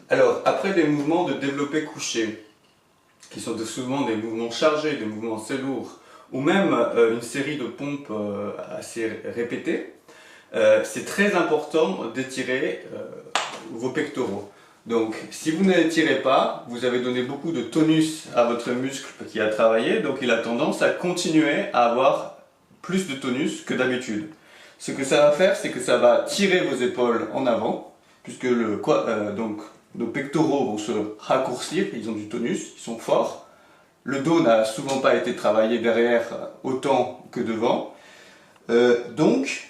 Alors, après des mouvements de développé couché, qui sont souvent des mouvements chargés, des mouvements assez lourds, ou même une série de pompes assez répétées, c'est très important d'étirer vos pectoraux. Donc, si vous ne les tirez pas, vous avez donné beaucoup de tonus à votre muscle qui a travaillé, donc il a tendance à continuer à avoir plus de tonus que d'habitude. Ce que ça va faire, c'est que ça va tirer vos épaules en avant, puisque donc, nos pectoraux vont se raccourcir, ils ont du tonus, ils sont forts. Le dos n'a souvent pas été travaillé derrière autant que devant. Donc,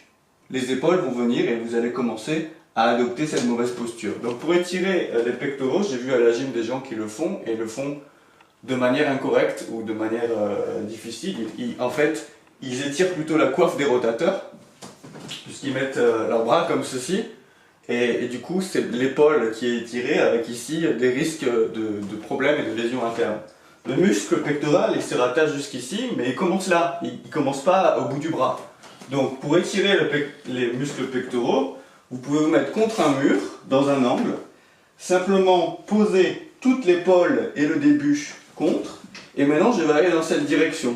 les épaules vont venir et vous allez commencer à adopter cette mauvaise posture. Donc pour étirer les pectoraux, j'ai vu à la gym des gens qui le font et le font de manière incorrecte ou de manière difficile. En fait, ils étirent plutôt la coiffe des rotateurs, puisqu'ils mettent leurs bras comme ceci, et du coup c'est l'épaule qui est étirée avec ici des risques de problèmes et de lésions internes. Le muscle pectoral, il se rattache jusqu'ici, mais il commence là, il ne commence pas au bout du bras. Donc pour étirer les muscles pectoraux, vous pouvez vous mettre contre un mur, dans un angle, simplement poser toute l'épaule et le début contre, et maintenant je vais aller dans cette direction.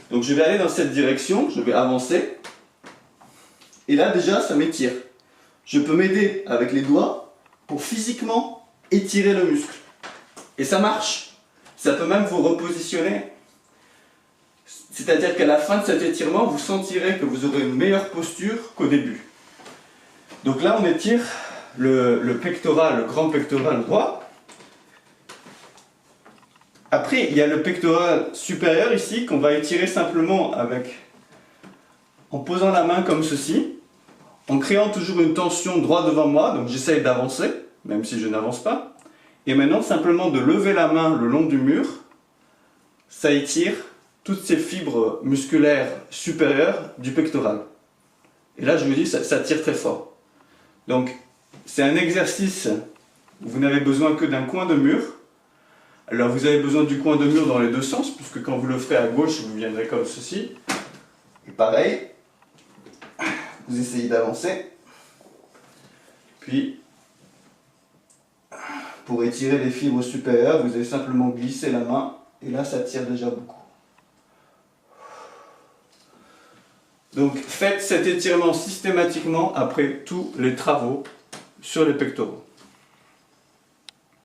Donc je vais aller dans cette direction, je vais avancer, et là déjà ça m'étire. Je peux m'aider avec les doigts pour physiquement étirer le muscle. Et ça marche. Ça peut même vous repositionner. C'est-à-dire qu'à la fin de cet étirement, vous sentirez que vous aurez une meilleure posture qu'au début. Donc là, on étire le pectoral, le grand pectoral droit. Après, il y a le pectoral supérieur ici qu'on va étirer simplement en posant la main comme ceci, en créant toujours une tension droit devant moi. Donc j'essaye d'avancer, même si je n'avance pas. Et maintenant, simplement de lever la main le long du mur, ça étire toutes ces fibres musculaires supérieures du pectoral. Et là, je vous dis, ça tire très fort. Donc, c'est un exercice où vous n'avez besoin que d'un coin de mur. Alors, vous avez besoin du coin de mur dans les deux sens, puisque quand vous le ferez à gauche, vous viendrez comme ceci. Et pareil, vous essayez d'avancer. Puis, pour étirer les fibres supérieures, vous allez simplement glisser la main, et là, ça tire déjà beaucoup. Donc faites cet étirement systématiquement après tous les travaux sur les pectoraux.